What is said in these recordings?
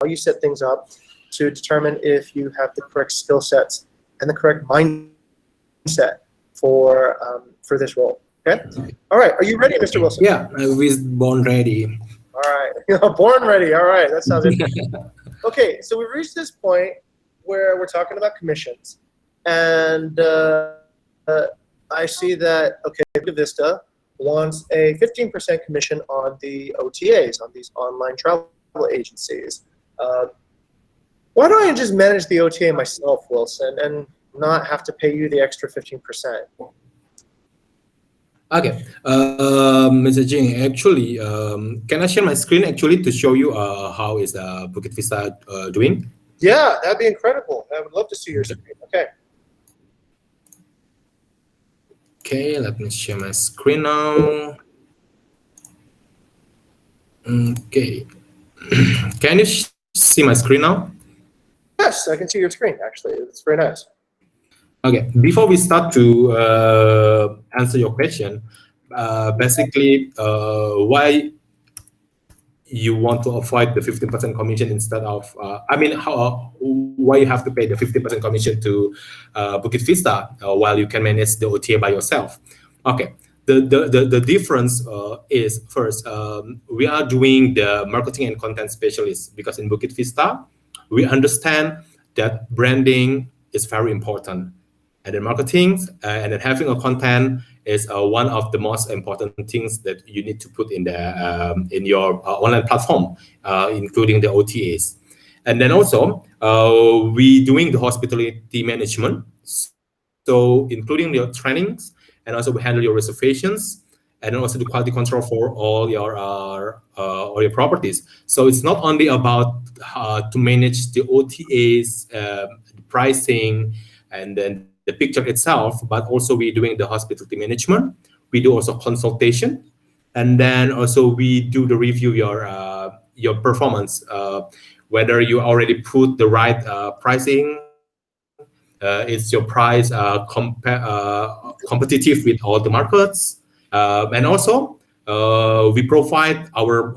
you set things up to determine if you have the correct skill sets and the correct mindset for this role. Okay. All right. Are you ready, Mr. Wilson? Yeah, I was born ready. All right. Born ready. All right. That sounds interesting. Okay. So we've reached this point where we're talking about commissions, and I see that Bukit Vista wants a 15% commission on the OTAs, on these online travel agencies. Why don't I just manage the OTA myself, Wilson, and not have to pay you the extra 15%? Okay, Mr. Jing, actually, can I share my screen actually to show you how is Bukit Vista doing? Yeah, that'd be incredible. I would love to see your screen. Okay. Okay, let me share my screen now. Okay, can you see my screen now? Yes, I can see your screen, actually. It's very nice. Okay, before we start to answer your question, basically, why you want to avoid the 15% commission instead of, why you have to pay the 15% commission to Bukit Vista while you can manage the OTA by yourself? Okay, the difference is first, we are doing the marketing and content specialist because in Bukit Vista, we understand that branding is very important. And then marketing and then having a content is one of the most important things that you need to put in your online platform, including the OTAs. And then also, we doing the hospitality management, so including your trainings, and also we handle your reservations, and then also the quality control for all your properties. So it's not only about to manage the OTAs, the pricing, and then the picture itself, but also we're doing the hospitality management. We do also consultation, and then also we do the review your performance, whether you already put the right pricing, is your price competitive with all the markets, and also we provide our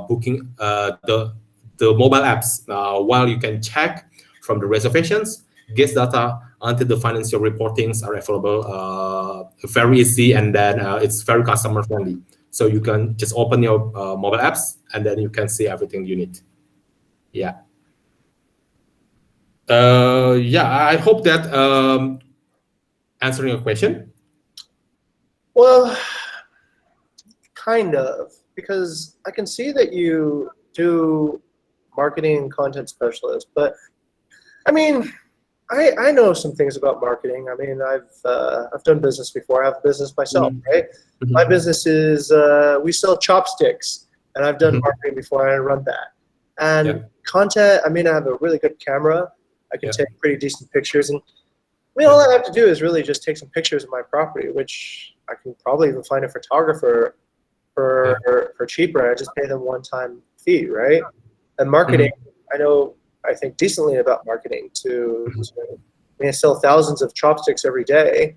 booking the mobile apps while you can check from the reservations, guest data, until the financial reportings are available very easy, and then it's very customer friendly. So you can just open your mobile apps and then you can see everything you need. Yeah. I hope that answering your question. Well, kind of, because I can see that you do marketing and content specialist, but I mean, I know some things about marketing. I mean, I've done business before. I have a business myself, right? My business is we sell chopsticks, and I've done marketing before. I run that, and content. I mean, I have a really good camera. I can take pretty decent pictures, and I mean, all I have to do is really just take some pictures of my property, which I can probably even find a photographer for cheaper. I just pay them one-time fee, right? And marketing, I think decently about marketing I mean, I sell thousands of chopsticks every day.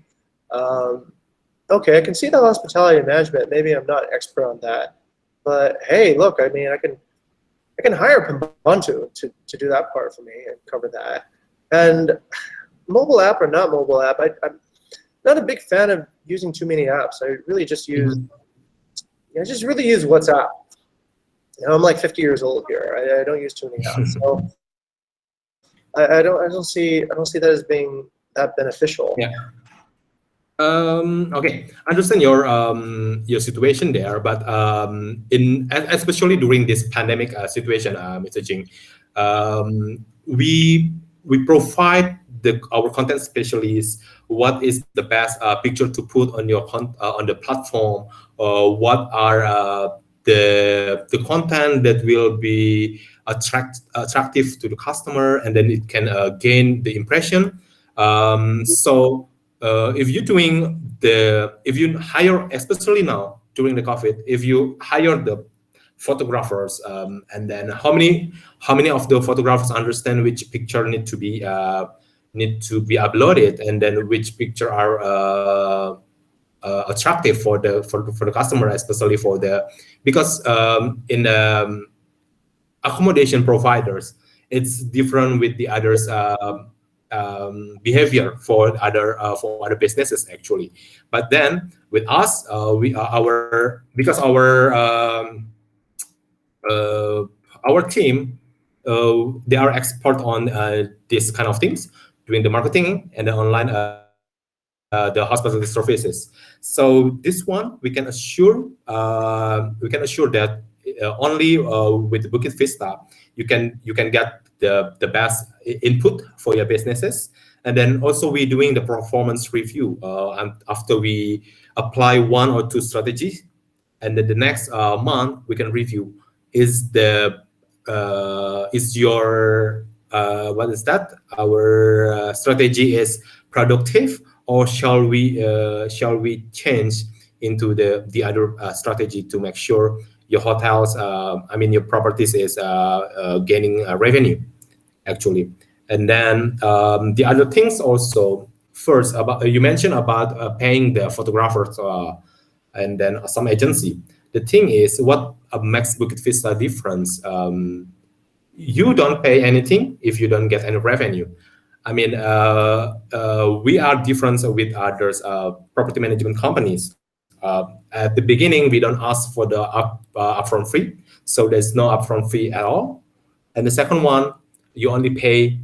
Okay, I can see the hospitality management. Maybe I'm not expert on that, but hey, look, I mean, I can hire Pembantu to do that part for me and cover that. And mobile app or not mobile app, I'm not a big fan of using too many apps. I really just use WhatsApp. You know, I'm like 50 years old here. I don't use too many apps, so I don't see that as being that beneficial. Yeah. Okay, understand your situation there, but especially during this pandemic situation, Mr. Jing, we provide our content specialists what is the best picture to put on your on the platform, what are the content that will be attractive to the customer, and then it can gain the impression. So if you hire, especially now during the COVID, if you hire the photographers, and then how many of the photographers understand which picture need to be uploaded, and then which picture are attractive for the customer, especially because accommodation providers, it's different with the others behavior for other businesses actually. But then with us, we are our because uh, our team, they are expert on this kind of things, doing the marketing and the online the hospitality services. So this one we can assure that only with Bukit Vista you can get the best input for your businesses. And then also we doing the performance review and after we apply one or two strategies, and then the next month we can review is your what is that our strategy is productive, or shall we change into the other strategy to make sure your hotels I mean your properties is gaining revenue actually. And then the other things also, first about you mentioned about paying the photographers and then some agency. The thing is what makes Bukit Vista difference, you don't pay anything if you don't get any revenue. I mean, we are different with others property management companies. At the beginning, we don't ask for the upfront fee, so there's no upfront fee at all. And the second one, you only pay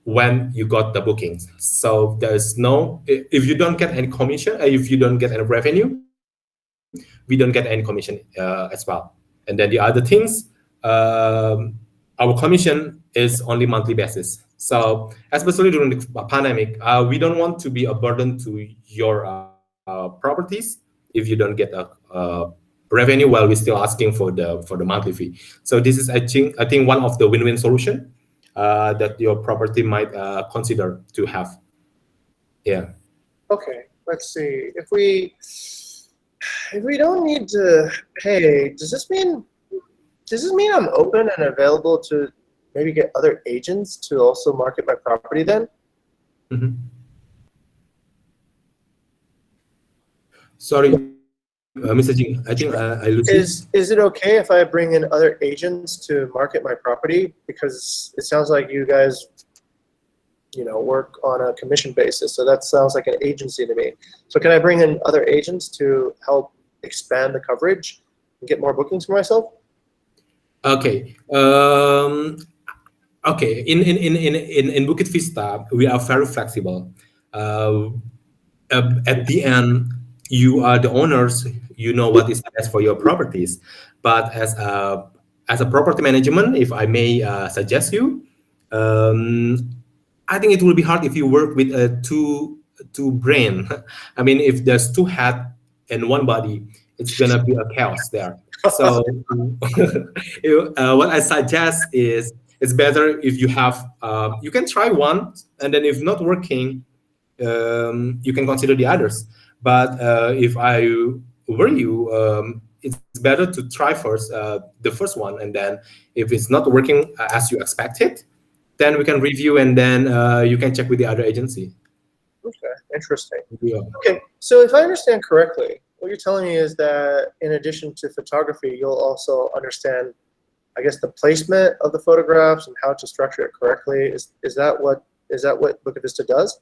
when you got the bookings. So there's no, if you don't get any commission, if you don't get any revenue, we don't get any commission as well. And then the other things, our commission is only monthly basis. So especially during the pandemic, we don't want to be a burden to your properties if you don't get a revenue while we're still asking for the monthly fee. So this is I think one of the win-win solution that your property might consider to have. Yeah. Okay, let's see. If we don't need to pay, does this mean I'm open and available to maybe get other agents to also market my property then? Mhm. Sorry, Mr. Jing. I think I lose you. Is it okay if I bring in other agents to market my property? Because it sounds like you guys, work on a commission basis. So that sounds like an agency to me. So can I bring in other agents to help expand the coverage and get more bookings for myself? Okay. Okay. In Bukit Vista, we are very flexible. Uh, at the end, you are the owners. You know what is best for your properties. But as a property management, if I may suggest you, um, I think it will be hard if you work with a two brain. I mean, if there's two head and one body, it's gonna be a chaos there. So, what I suggest is it's better if you have you can try one, and then if not working, you can consider the others. But if I were you, it's better to try first the first one, and then if it's not working as you expected, then we can review, and then you can check with the other agency. Okay, interesting. Yeah. Okay, so if I understand correctly, what you're telling me is that in addition to photography, you'll also understand, I guess, the placement of the photographs and how to structure it correctly. Is that what Book Vista does?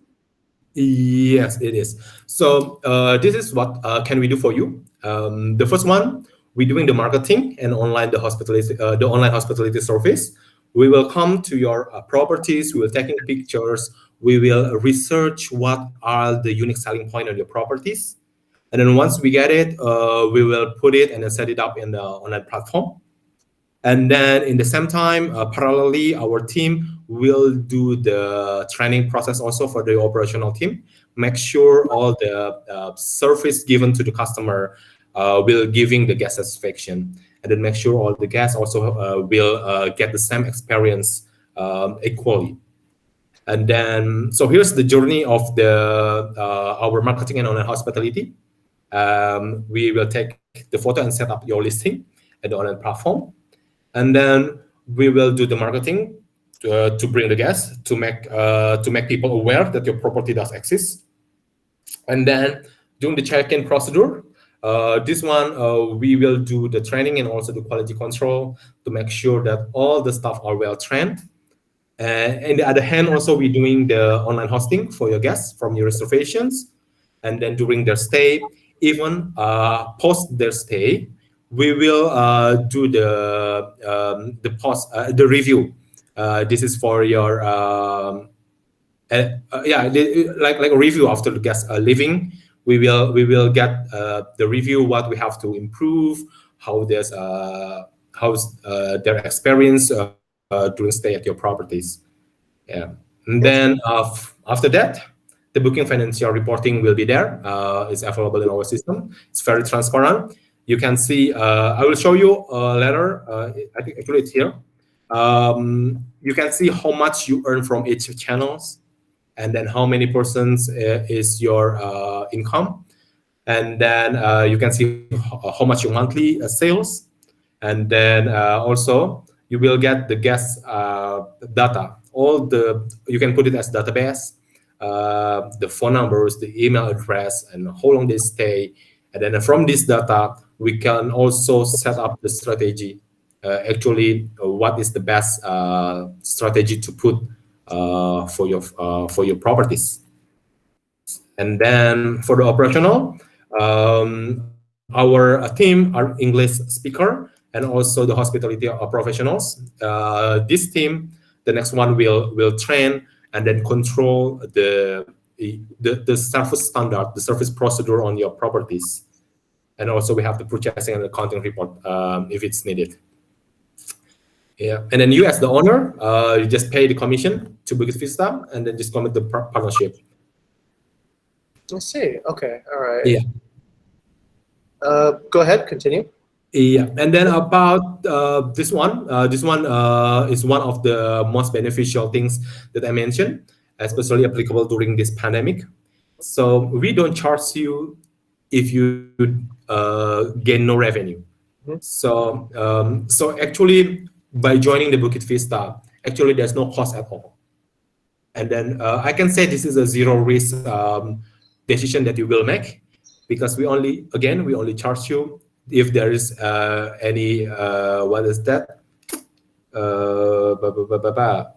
Yes, it is. So this is what can we do for you. The first one, we're doing the marketing and the online hospitality service. We will come to your properties. We will taking pictures. We will research what are the unique selling point on your properties, and then once we get it, we will put it and then set it up in the online platform. And then in the same time, parallelly, our team will do the training process also for the operational team. Make sure all the service given to the customer will giving the guest satisfaction, and then make sure all the guests also will get the same experience equally. And then, so here's the journey of the our marketing and online hospitality. We will take the photo and set up your listing at the online platform, and then we will do the marketing to bring the guests to make people aware that your property does exist. And then during the check-in procedure, This one, we will do the training and also the quality control to make sure that all the staff are well trained. And the other hand, also we're doing the online hosting for your guests from your reservations, and then during their stay, even post their stay, we will do the review. This is for your yeah, like a review after the guests are leaving. We will get the review, what we have to improve, how there's how's their experience during stay at your properties. Yeah. And then after that, the booking financial reporting will be there. It's available in our system. It's very transparent. You can see. I will show you later. I think actually it's here. You can see how much you earn from each channels, and then how many persons is your income, and then you can see how much your monthly sales, and then also you will get the guest data. All the you can put it as database, the phone numbers, the email address, and how long they stay, and then from this data we can also set up the strategy. Actually, what is the best strategy to put for your properties. And then for the operational, our team are English speaker and also the hospitality professionals. This team, the next one will train and then control the service standard, the service procedure on your properties. And also we have the purchasing and accounting report if it's needed. Yeah, and then you as the owner, you just pay the commission to Bukit Vista, and then just commit the partnership. I see. Okay. All right. Yeah, Go ahead. Continue. yeah. And then about this one is one of the most beneficial things that I mentioned, especially applicable during this pandemic. So we don't charge you if you gain no revenue. Mhm. So actually, by joining the Bukit Vista, actually there's no cost at all. And then I can say this is a zero risk decision that you will make, because we only charge you if there is any what is that? Ba, ba, ba, ba, ba.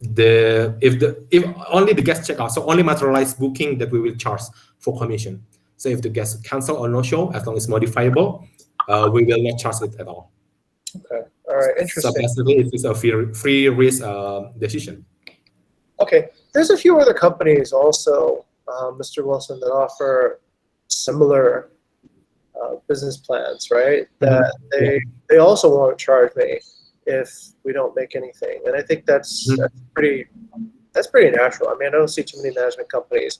If only the guest check out, so only materialized booking that we will charge for commission. So if the guest cancel or no show, as long as modifiable, we will not charge it at all. Okay. All right. So Interesting. basically, it is a free risk decision. Okay. There's a few other companies also, Mr. Wilson, that offer similar business plans, right? That they also won't charge me if we don't make anything, and I think that's pretty natural. I mean, I don't see too many management companies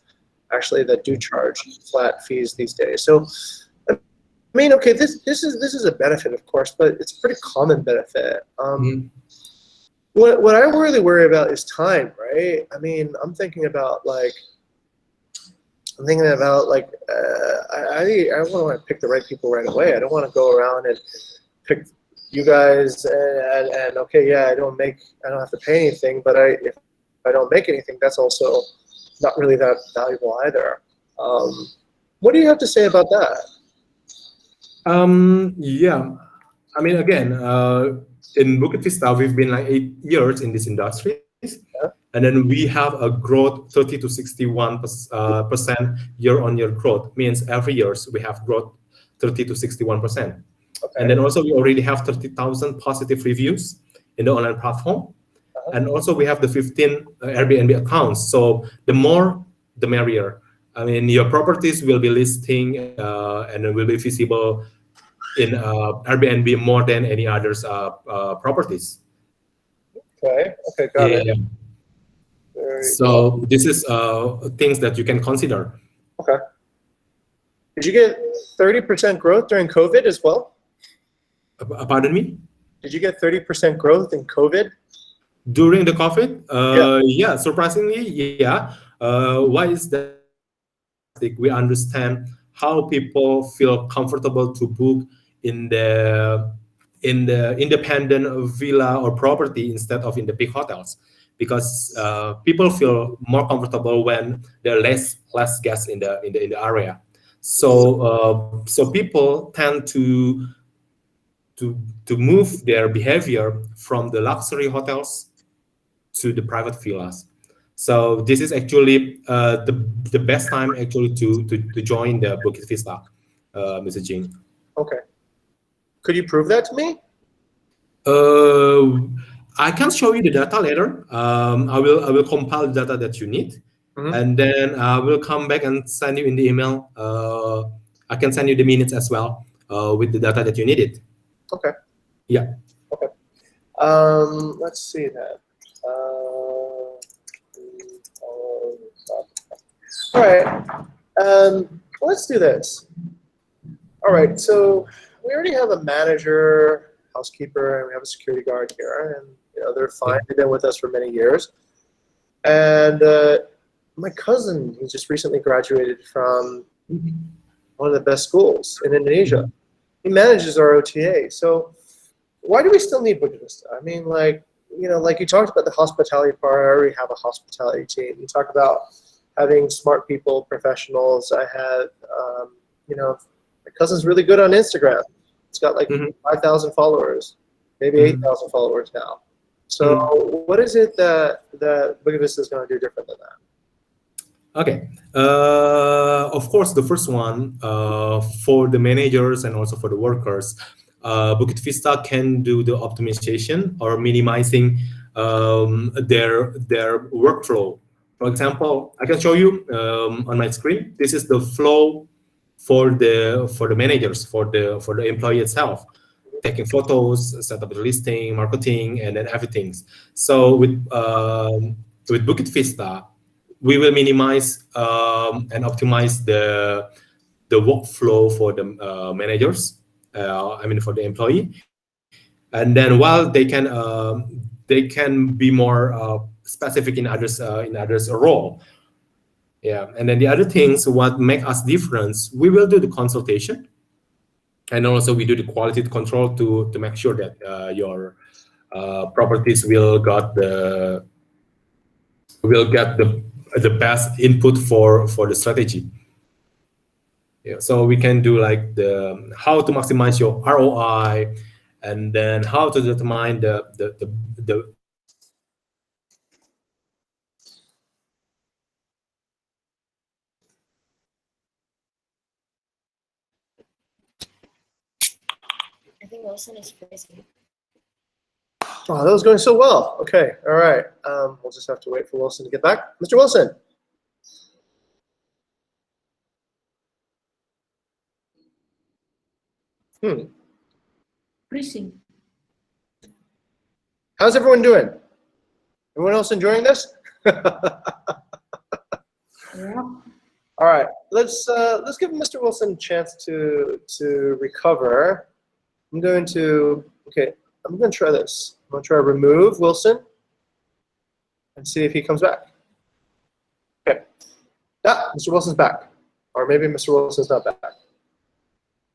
actually that do charge flat fees these days. So, I mean, okay, this is a benefit, of course, but it's a pretty common benefit. What I really worry about is time, right? I mean, I'm thinking about like I want to pick the right people right away. I don't want to go around and pick you guys and okay, yeah, I don't have to pay anything, but if I don't make anything, that's also not really that valuable either. What do you have to say about that? Yeah, I mean, again, in Bukit Vista, we've been like 8 years in this industry, Yeah. and then we have a growth 30 to 61% year-on-year growth. Means every years we have growth 30 to 61%. Okay. And then also we already have 30,000 positive reviews in the online platform. And also we have the 15 Airbnb accounts. So the more, the merrier. I mean, your properties will be listing and will be visible in Airbnb more than any others properties. Okay. Okay. Got it. Yeah. So this is things that you can consider. Okay. Did you get 30% growth during COVID as well? Pardon me? Did you get 30% growth in COVID? During the COVID? Yeah, surprisingly, yeah. Why is that? We understand how people feel comfortable to book in the independent villa or property instead of in the big hotels, because people feel more comfortable when there are less guests in the area. So people tend to move their behavior from the luxury hotels to the private villas. So this is actually the best time actually to join the Bukit Vista, Mr. Jing. Okay. Could you prove that to me? Uh, I can show you the data later. I will compile the data that you need, Hmm. and then I will come back and send you in the email. I can send you the minutes as well with the data that you needed. Okay. Yeah. Okay. Let's see that. All right. Let's do this. All right. So we already have a manager, housekeeper, and we have a security guard here, and they're fine. Okay. They've been with us for many years. And my cousin, he just recently graduated from one of the best schools in Indonesia. He manages our OTA. So why do we still need Bukit Vista? I mean, like you talked about the hospitality part. I already have a hospitality team. You talk about having smart people, professionals. I have, my cousin's really good on Instagram. It's got like Mhm. 5,000 followers, maybe Mhm. 8,000 followers now. Mhm. So what is it that Bukit Vista is going to do different than that? Okay. Of course, the first one for the managers and also for the workers, Bukit Vista can do the optimization or minimizing their workflow. For example, I can show you on my screen. This is the flow for the managers for the employee itself, taking photos, set up the listing, marketing, and then everything. So with Bukit Vista, we will minimize and optimize the workflow for the managers. I mean for the employee, and then while they can be more specific in others role. Yeah, and then the other things what make us different, we will do the consultation, and also we do the quality control to make sure that your properties will get the best input for the strategy. Yeah, so we can do like the how to maximize your ROI, and then how to determine the I think Wilson is freezing. Oh, that was going so well. Okay, all right. We'll just have to wait for Wilson to get back. Mr. Wilson. Hmm. Freezing. How's everyone doing? Everyone else enjoying this? Yeah. All right. Let's give Mr. Wilson a chance to recover. I'm going to try this. I'm going to try to remove Wilson and see if he comes back. Okay. Ah, Mr. Wilson's back. Or maybe Mr. Wilson's not back.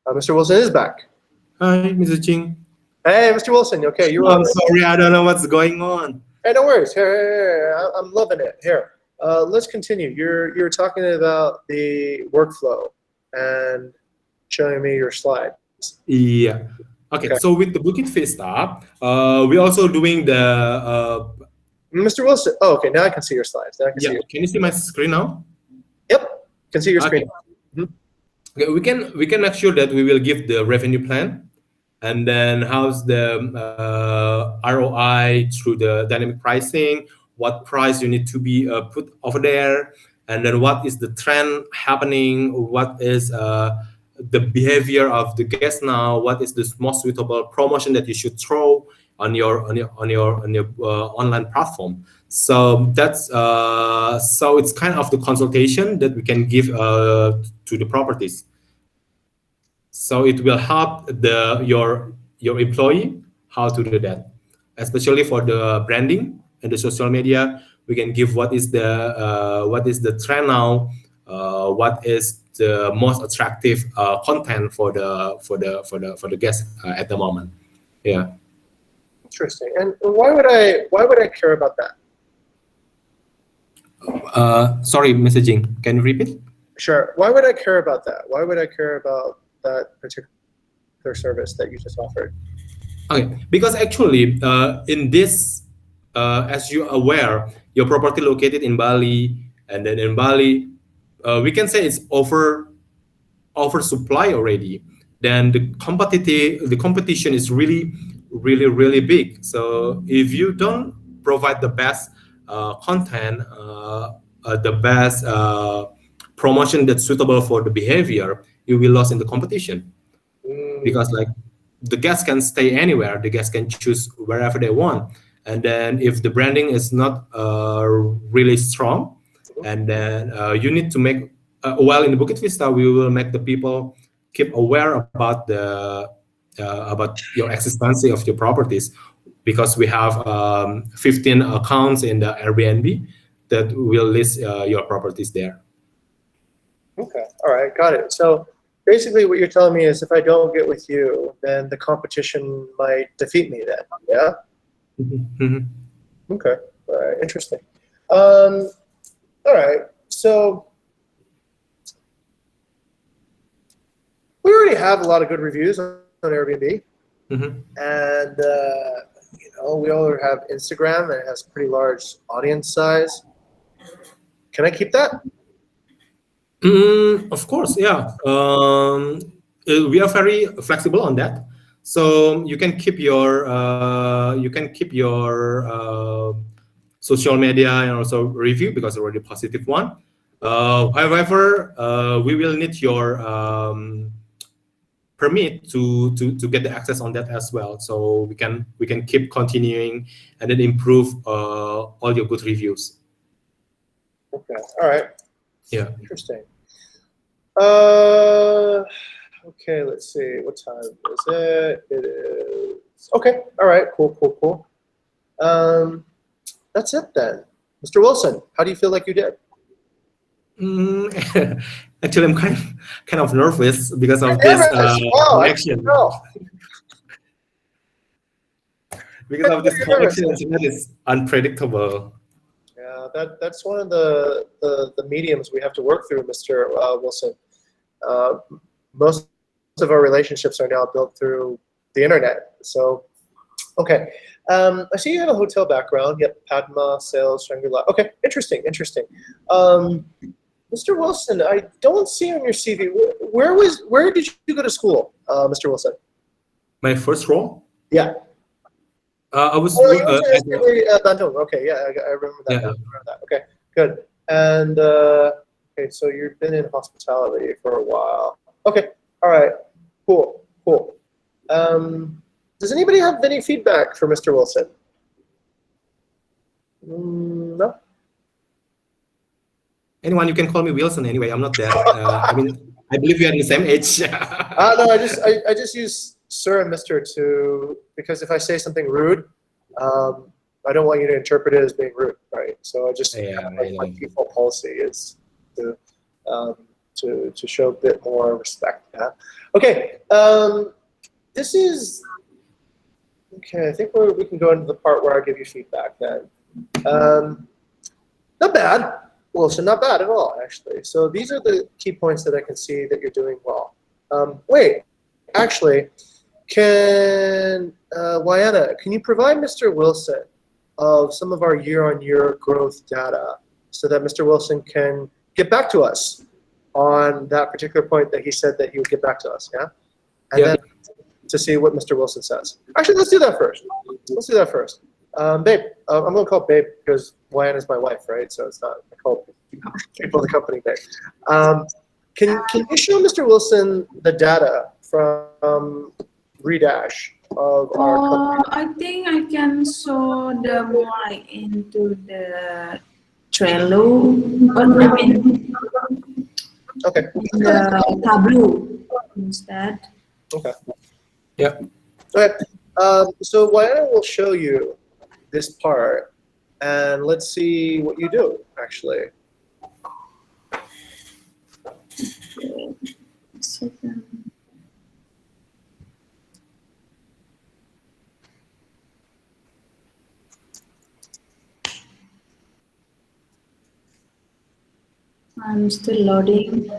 Mr. Wilson is back. Hi, Mr. Ching. Hey, Mr. Wilson. Okay, you're Oh, on. I'm sorry, I don't know what's going on. Hey, no worries. Here. I'm loving it. Here. Let's continue. You're talking about the workflow and showing me your slide. Yeah. Okay, Okay. so with the Bukit Vista, we're also doing the Mr. Wilson. Oh, okay. Now I can see your slides. Now I can see yeah. your. Can you see my screen now? Yep. Can see your Okay. screen. Mhm. Okay, we can make sure that we will give the revenue plan, and then how's the ROI through the dynamic pricing, what price you need to be put over there, and then what is the trend happening, what is the behavior of the guests now, what is the most suitable promotion that you should throw on your online platform. So it's kind of the consultation that we can give to the properties. So it will help your employee how to do that, especially for the branding and the social media. We can give what is the trend now, what is the most attractive content for the guests at the moment. Yeah. Interesting. And why would I care about that? Sorry, messaging. Can you repeat? Sure. Why would I care about that? Why would I care about that particular service that you just offered? Okay, because actually, in this, as you're aware, your property located in Bali, and then in Bali, we can say it's oversupply already. Then the competition is really big. So if you don't provide the best content, the best promotion that's suitable for the behavior, you will lose in the competition, because like the guests can stay anywhere, the guests can choose wherever they want. And then if the branding is not really strong, and then you need to make well, in the Bukit Vista we will make the people keep aware about your existence of your properties, because we have 15 accounts in the Airbnb that will list your properties there. Okay. All right. Got it. So basically, what you're telling me is if I don't get with you, then the competition might defeat me. Then, yeah. Mhm. Okay. All right. Interesting. All right. So we already have a lot of good reviews on Airbnb, Mhm. and we all have Instagram, and it has pretty large audience size. Can I keep that? Of course, yeah. We are very flexible on that, so you can keep your social media and also review, because already positive one. However, we will need your permit to get the access on that as well, so we can keep continuing and then improve all your good reviews. Okay. All right. Yeah. Interesting. Okay. Let's see. What time is it? It is. Okay. All right. Cool. That's it then. Mr. Wilson, how do you feel like you did? Mm, actually, I'm kind of nervous because of You're this nervous. Wow, I can connection. tell. Because of this You're nervous. connection, internet is unpredictable. Yeah, that's one of the mediums we have to work through, Mr. Wilson. Uh, most of our relationships are now built through the internet. So, okay. I see you have a hotel background. Yep, Padma, sales, Shangri-La. Okay, interesting. Mr. Wilson, I don't see on your CV. Where did you go to school, Mr. Wilson? My first role, Yeah. I was Oh, you went to at SPA Bandung. Okay, yeah, I remember that. yeah, Now. I remember that. Okay, good. And okay, so you've been in hospitality for a while. Okay, all right, cool. Does anybody have any feedback for Mr. Wilson? No. anyone, you can call me Wilson anyway. I'm not that. I mean, I believe we are the same age. No, I just use sir and Mr. to because if I say something rude, I don't want you to interpret it as being rude, right? So I just Yeah, kind of I like my know. default policy is to um, to show a bit more respect. Yeah. Okay. This is okay. I think we can go into the part where I give you feedback then. Um, Not bad. Wilson, not bad at all, actually. So these are the key points that I can see that you're doing well. Wait, actually, Wyana, can you provide Mr. Wilson of some of our year-on-year growth data so that Mr. Wilson can get back to us on that particular point that he said that he would get back to us, yeah? And Yeah. then to see what Mr. Wilson says. Actually, let's do that first. Babe, I'm going to call Babe because Wyana is my wife, right? So it's not, I call people in the company Babe. Can you show Mr. Wilson the data from Redash of our company? I think I can show the more like into the Trello, but I mean Okay. the Tableau instead. Okay. Yeah. Okay. So Wyana will show you this part, and let's see what you do, actually. Second. I'm still loading.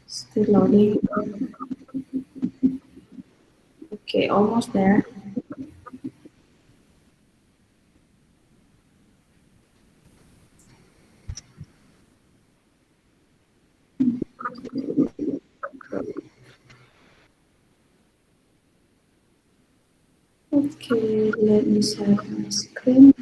Still loading. Okay, almost there. Okay, let me share my screen.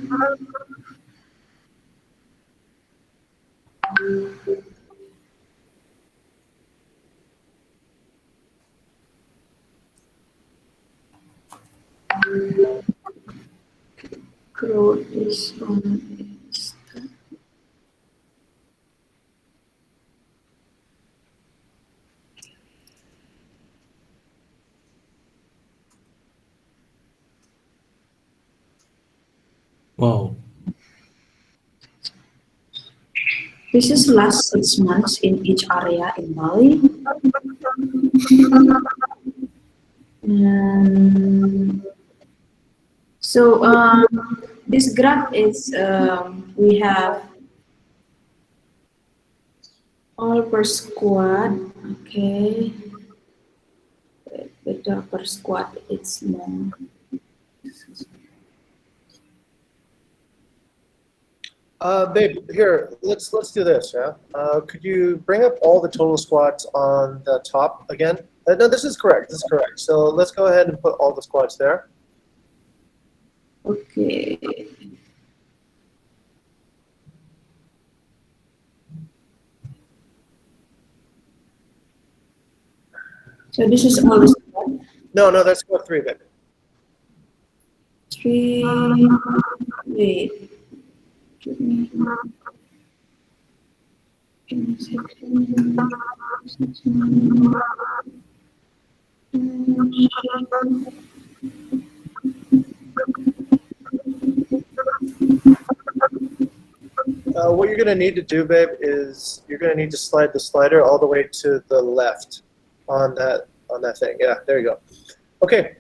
Growth is on. Wow. This is last 6 months in each area in Bali. And so this graph is we have all per squad. Okay, the per squad it's more. Babe, here, let's do this, yeah? Could you bring up all the total squats on the top again? No, this is correct. This is correct. So let's go ahead and put all the squats there. Okay. So this is all the squad. No, that's squat three, babe. Three. Wait. Give me. Give me a second. What you're gonna need to do, babe, is you're gonna need to slide the slider all the way to the left on that thing. Yeah, there you go. Okay,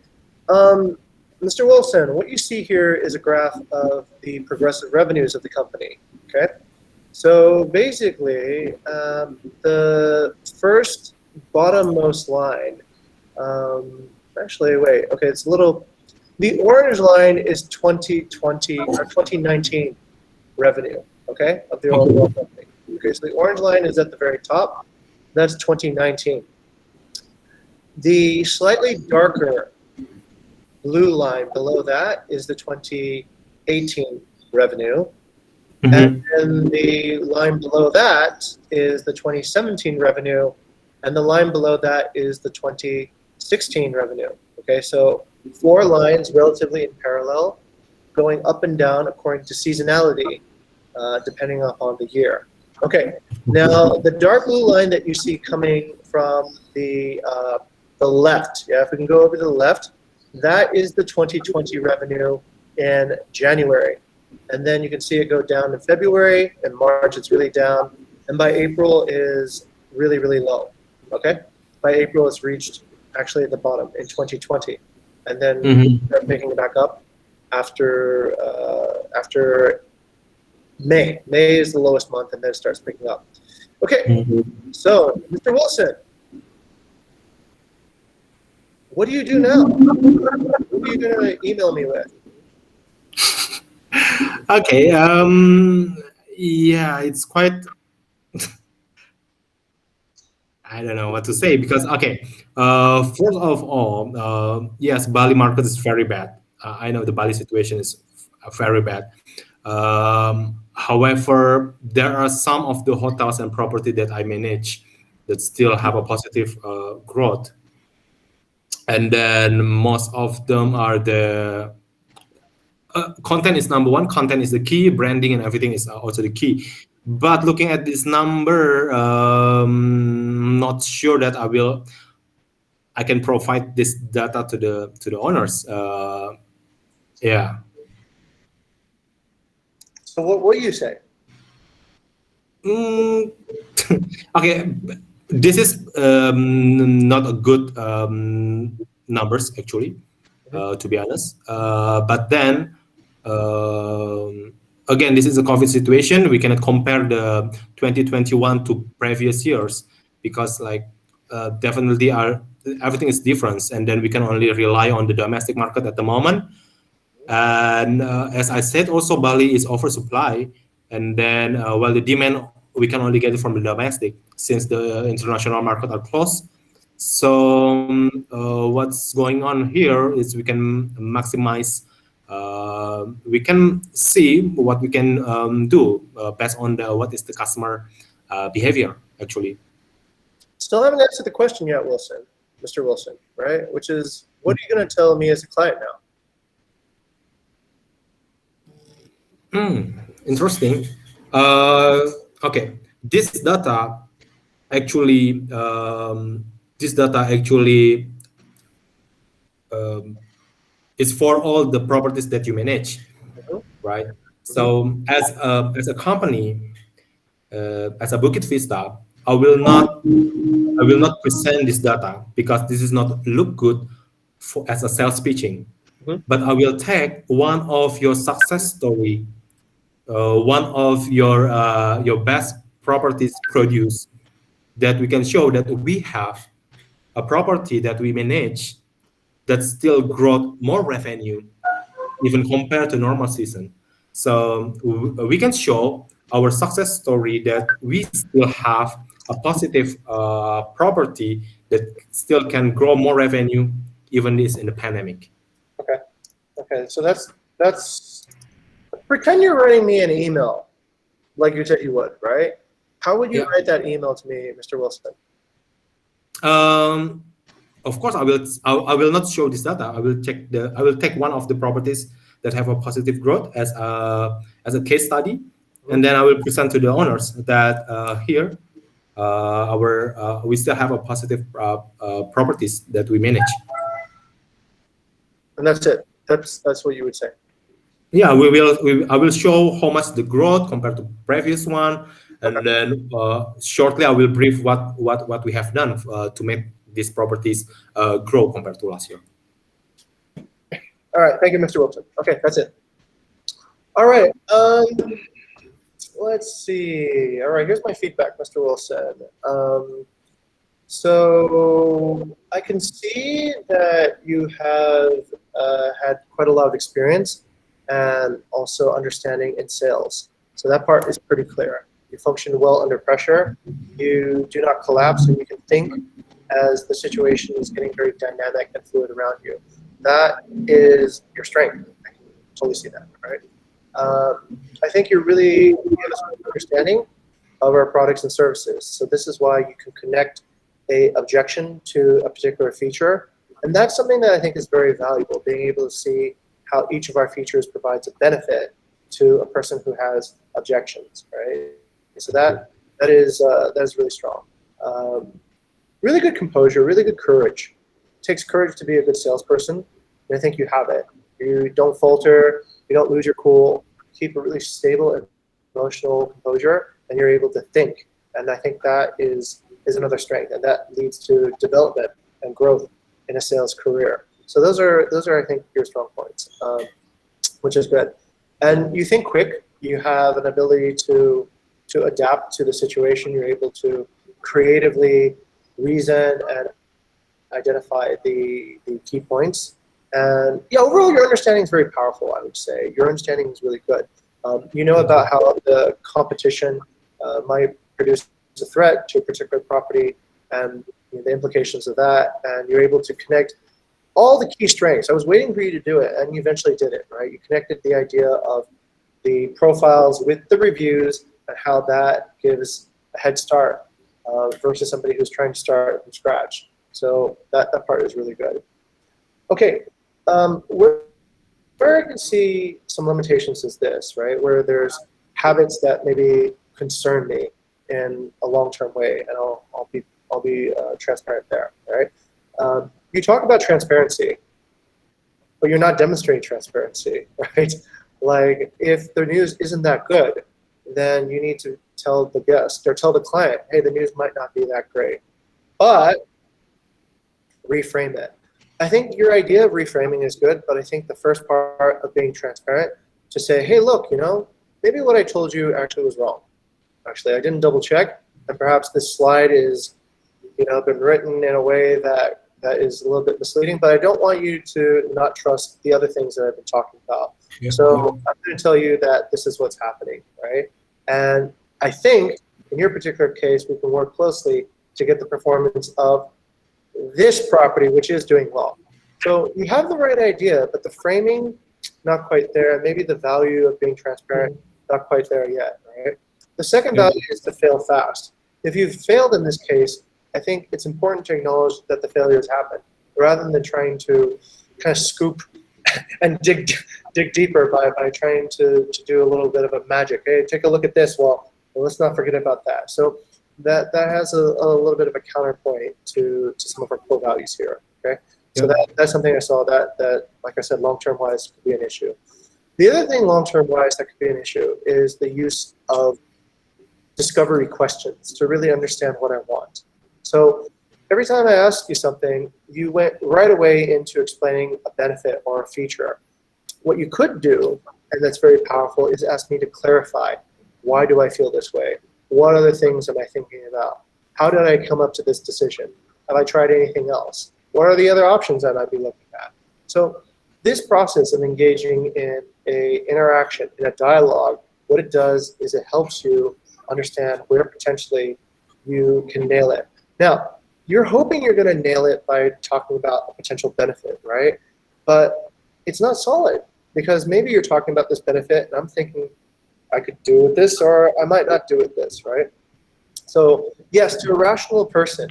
Mr. Wilson, what you see here is a graph of the progressive revenues of the company. Okay, so basically, the first bottommost line. Actually, wait. Okay, it's a little. The orange line is 2020 or 2019 revenue, okay, of the overall company. Okay, so the orange line is at the very top. That's 2019. The slightly darker blue line below that is the 2018 revenue. And then the line below that is the 2017 revenue. And the line below that is the 2016 revenue. Okay, so four lines relatively in parallel, going up and down according to seasonality, depending upon the year. Okay, now the dark blue line that you see coming from the left, yeah, if we can go over to the left, that is the 2020 revenue in January. And then you can see it go down in February, and March it's really down, and by April is really, really low, okay? By April it's reached actually at the bottom in 2020, and then start picking it back up after May. May is the lowest month, and then it starts picking up. Okay, so Mr. Wilson, what do you do now? What are you gonna email me with? Okay. Yeah, it's quite. I don't know what to say because okay. First of all, yes, Bali market is very bad. I know the Bali situation is very bad. However, there are some of the hotels and property that I manage that still have a positive growth, and then most of them are the content is number one. Content is the key. Branding and everything is also the key. But looking at this number, not sure that I can provide this data to the owners. Yeah. So what do you say? Mm, okay, this is not a good numbers actually, Mhm. to be honest. But then again, this is a COVID situation. We cannot compare the 2021 to previous years because like definitely our everything is different, and then we can only rely on the domestic market at the moment. And as I said, also Bali is oversupply, and then while the demand we can only get it from the domestic since the international market are closed. So what's going on here is we can maximize. We can see what we can do based on what is the customer behavior actually. Still haven't answered the question yet, Wilson, Mr. Wilson, right? Which is, what are you going to tell me as a client now? Interesting. Uh, okay, this data actually this data actually um, is for all the properties that you manage, Mhm, right? mhm, So as a company, as a Bukit Vista, I will not present this data because this is not look good for as a sales pitching. mhm. But I will take one of your success story, one of your best properties produced that we can show that we have a property that we manage that still grow more revenue even compared to normal season. So we can show our success story that we still have a positive property that still can grow more revenue even this in the pandemic. Okay. Okay. So that's pretend you're writing me an email like you said you would, right? How would you Yeah. write that email to me, Mr. Wilson? Um, of course, I will not show this data. I will take one of the properties that have a positive growth as a case study, Mhm. and then I will present to the owners that here our we still have a positive properties that we manage. And that's it. That's what you would say. Yeah, I will show how much the growth compared to previous one, Okay. and then shortly I will brief what we have done to make these properties grow compared to last year. All right. Thank you, Mr. Wilson. Okay, that's it. All right. Let's see. All right. Here's my feedback, Mr. Wilson. So I can see that you have had quite a lot of experience and also understanding in sales. So that part is pretty clear. You function well under pressure. You do not collapse, and you can think as the situation is getting very dynamic and fluid around you. That is your strength. I can totally see that, right? I think you have a strong understanding of our products and services. So this is why you can connect a objection to a particular feature. And that's something that I think is very valuable, being able to see how each of our features provides a benefit to a person who has objections, right? So that is really strong. Um, Really good composure, really good courage. It takes courage to be a good salesperson, and I think you have it. You don't falter, you don't lose your cool, keep a really stable emotional composure, and you're able to think. And I think that is another strength, and that leads to development and growth in a sales career. So those are I think your strong points, which is good. And you think quick. You have an ability to adapt to the situation. You're able to creatively reason and identify the key points. And yeah, overall, your understanding is very powerful, I would say. Your understanding is really good. You know Thank you. about how the competition might produce a threat to a particular property and the implications of that. And you're able to connect all the key strengths. I was waiting for you to do it, and you eventually did it, right? You connected the idea of the profiles with the reviews and how that gives a head start versus somebody who's trying to start from scratch. So that part is really good. Okay, where I can see some limitations is this, right? Where there's habits that maybe concern me in a long-term way, and I'll be transparent there, right? You talk about transparency, but you're not demonstrating transparency, right? Like if the news isn't that good, then you need to tell the guest or tell the client, hey, the news might not be that great, but reframe it. I think your idea of reframing is good, but I think the first part of being transparent to say, hey, look, maybe what I told you actually was wrong. Actually, I didn't double check, and perhaps this slide is, been written in a way that is a little bit misleading, but I don't want you to not trust the other things that I've been talking about. Yeah. So I'm going to tell you that this is what's happening, right? And I think in your particular case, we can work closely to get the performance of this property, which is doing well. So you have the right idea, but the framing, not quite there. Maybe the value of being transparent, not quite there yet, right? The second value is to fail fast. If you've failed in this case, I think it's important to acknowledge that the failures happen, rather than trying to kind of scoop and dig deeper by trying to do a little bit of a magic. Hey, take a look at this. Well, let's not forget about that. So that has a little bit of a counterpoint to some of our core values here. Okay, so that's something I saw that like I said, long-term wise could be an issue. The other thing long-term wise that could be an issue is the use of discovery questions to really understand what I want. So every time I ask you something, you went right away into explaining a benefit or a feature. What you could do, and that's very powerful, is ask me to clarify, why do I feel this way? What other things am I thinking about? How did I come up to this decision? Have I tried anything else? What are the other options I might be looking at? So this process of engaging in an interaction, in a dialogue, what it does is it helps you understand where potentially you can nail it. Now, you're hoping you're going to nail it by talking about a potential benefit, right? But it's not solid, because maybe you're talking about this benefit and I'm thinking I could do with this or I might not do with this, right? So yes, to a rational person,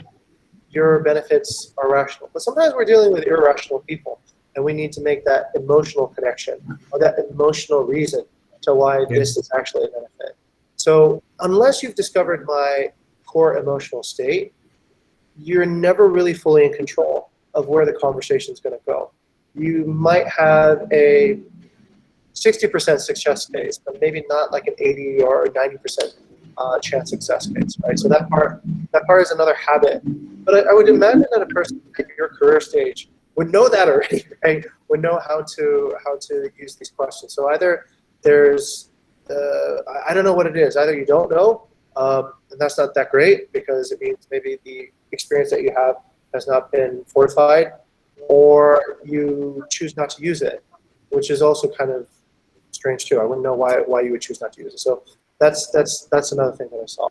your benefits are rational. But sometimes we're dealing with irrational people and we need to make that emotional connection or that emotional reason to why this is actually a benefit. So unless you've discovered my core emotional state, you're never really fully in control of where the conversation is going to go. You might have a 60% success case, but maybe not like an 80 or 90% chance success case, right? So that part is another habit. But I would imagine that a person at your career stage would know that already, right? Would know how to use these questions. So either there's I don't know what it is. Either you don't know, and that's not that great because it means maybe the experience that you have has not been fortified, or you choose not to use it, which is also kind of strange too. I wouldn't know why you would choose not to use it. So that's another thing that I saw.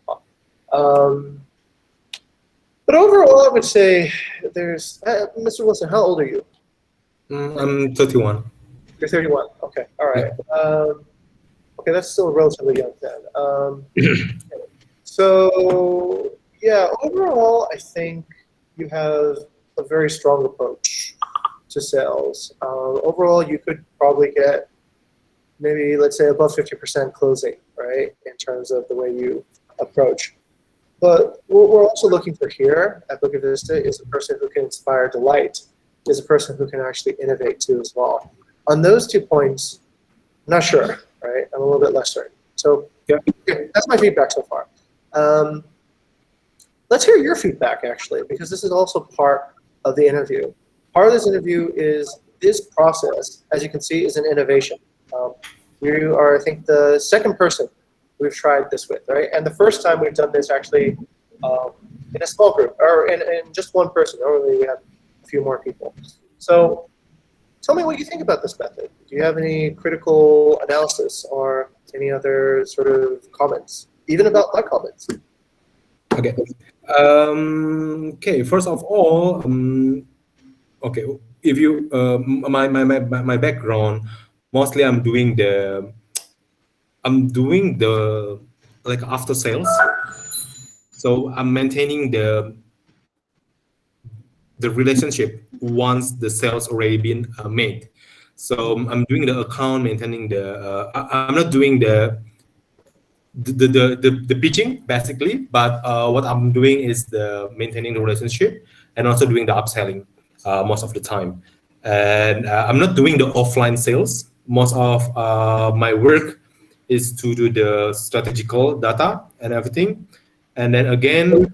But overall, I would say there's Mr. Wilson. How old are you? I'm 31. You're 31. Okay. All right. Okay, that's still relatively young then. So yeah, overall, I think you have a very strong approach to sales. Overall, you could probably get maybe, let's say, above 50% closing, right, in terms of the way you approach. But what we're also looking for here at Bukit Vista is a person who can inspire delight, is a person who can actually innovate too as well. On those 2 points, I'm not sure, right? I'm a little bit less certain. So okay, that's my feedback so far. Let's hear your feedback, actually, because this is also part of the interview. Part of this interview is this process, as you can see, is an innovation. You are, I think, the second person we've tried this with, right? And the first time we've done this actually in a small group, or in just one person. Normally we have a few more people. So tell me what you think about this method. Do you have any critical analysis or any other sort of comments, even about my comments? Okay. Okay. First of all, okay. If you my background, mostly I'm doing the like after sales. So I'm maintaining the relationship once the sales already been made. So I'm doing the account, maintaining I'm not doing the pitching basically, but what I'm doing is the maintaining the relationship and also doing the upselling most of the time. and I'm not doing the offline sales. Most of my work is to do the strategical data and everything. And then again,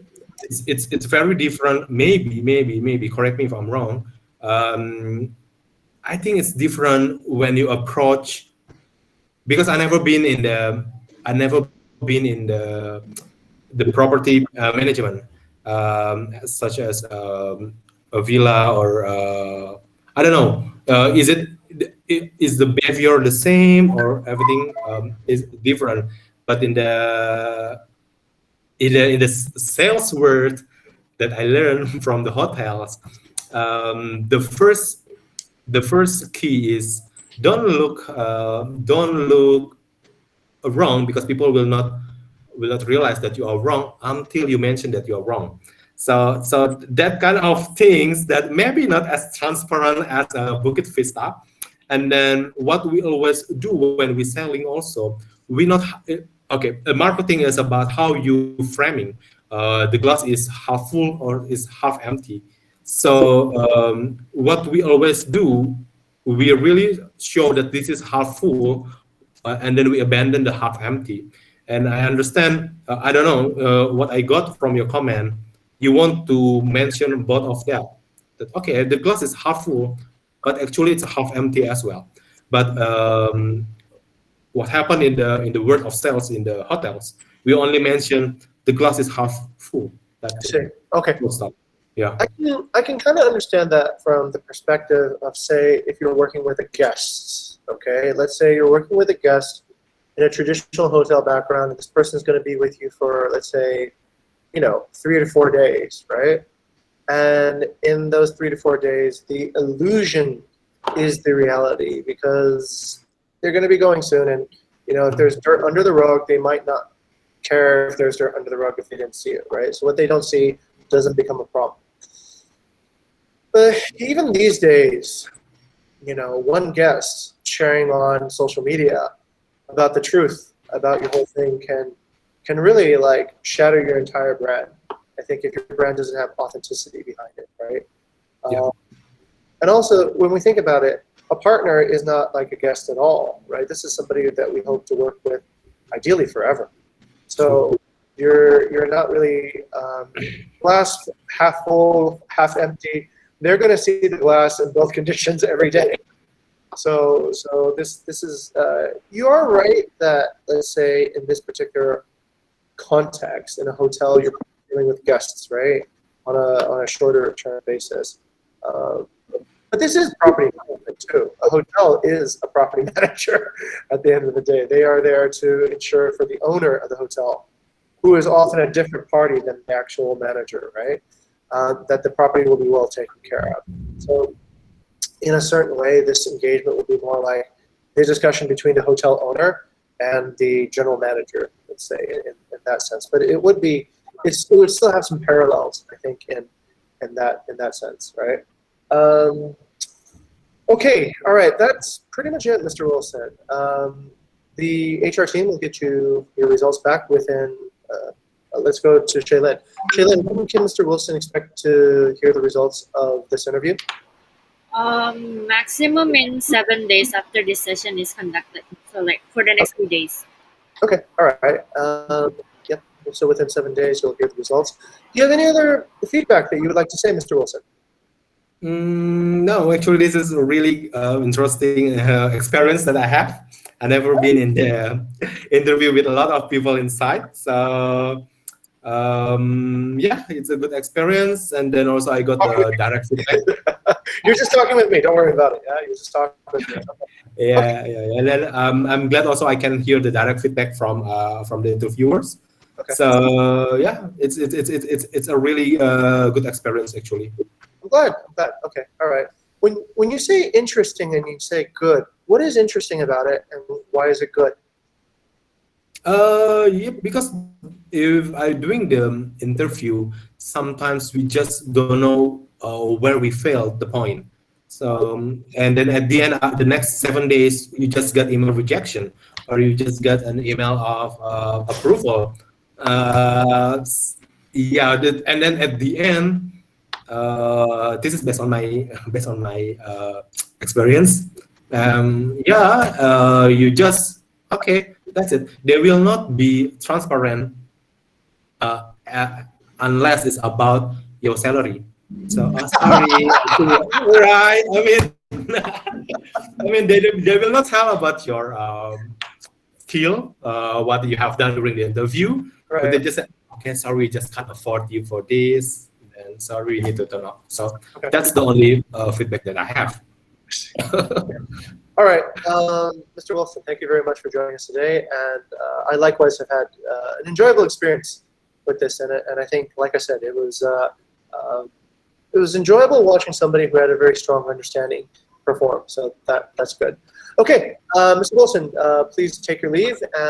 it's very different. Maybe correct me if I'm wrong. Um, I think it's different when you approach, because I never been in the property management, such as a villa or I don't know. Is the behavior the same or everything is different? But in the sales word that I learned from the hotels, the first key is don't look wrong, because people will not realize that you are wrong until you mention that you are wrong. So that kind of things that maybe not as transparent as Bukit Vista. And then what we always do when we're selling also, we not okay. Marketing is about how you framing. The glass is half full or is half empty. So what we always do, we really show that this is half full, and then we abandon the half empty. And I understand. I don't know what I got from your comment. You want to mention both of that. That okay, the glass is half full, but actually it's half empty as well. But what happened in the world of sales in the hotels? We only mention the glass is half full. I That's it. see. Okay. Full stop. Yeah. I can kind of understand that from the perspective of, say, if you're working with a guest. Okay, let's say you're working with a guest in a traditional hotel background, and this person is going to be with you for, let's say, 3 to 4 days, right? And in those 3 to 4 days, the illusion is the reality because they're going to be going soon, and if there's dirt under the rug, they might not care if there's dirt under the rug if they didn't see it, right? So what they don't see doesn't become a problem. But even these days, one guest sharing on social media about the truth about your whole thing can really like shatter your entire brand. I think if your brand doesn't have authenticity behind it, right? Yeah. And also, when we think about it, a partner is not like a guest at all, right? This is somebody that we hope to work with, ideally forever. So you're not really glass half full, half empty. They're going to see the glass in both conditions every day. So this is you are right that, let's say, in this particular context in a hotel, you're dealing with guests, right, on a shorter term basis. But this is property management too. A hotel is a property manager at the end of the day. They are there to ensure for the owner of the hotel, who is often a different party than the actual manager, right, that the property will be well taken care of. So in a certain way, this engagement will be more like a discussion between the hotel owner and the general manager, let's say, in that sense. But it would still have some parallels, I think, in that sense, right? Okay, all right, that's pretty much it, Mr. Wilson. The HR team will get you your results back within. Let's go to Shaylin. Shaylin, when can Mr. Wilson expect to hear the results of this interview? Maximum in 7 days after this session is conducted. So like for the next 2 days. Okay, all right. Yep. So within 7 days, you'll hear the results. Do you have any other feedback that you would like to say, Mr. Wilson? No, actually, this is a really interesting experience that I have. I never been in the interview with a lot of people inside, so yeah, it's a good experience. And then also I got the direct feedback. You're just talking with me. Don't worry about it. Yeah, you're just talking with me. Yeah. And then I'm glad also I can hear the direct feedback from the interviewers. Okay. So yeah, it's a really good experience actually. I'm glad. Okay. All right. When you say interesting and you say good, what is interesting about it, and why is it good? Yeah, because if I'm doing the interview, sometimes we just don't know where we failed the point. So and then at the end, the next 7 days, you just get email rejection, or you just get an email of approval. Yeah, and then at the end, This is based on my experience. You just okay. That's it. They will not be transparent unless it's about your salary. So sorry, right? I mean, I mean they will not tell about your skill, what you have done during the interview, but they Right. just say, okay, sorry, we just can't afford you for this, and sorry, you need to turn off. So Okay. that's the only feedback that I have. All right, Mr. Wilson, thank you very much for joining us today, and I likewise have had an enjoyable experience with this, and I think, like I said, it was enjoyable watching somebody who had a very strong understanding perform. So that's good. Okay, Mr. Wilson, please take your leave.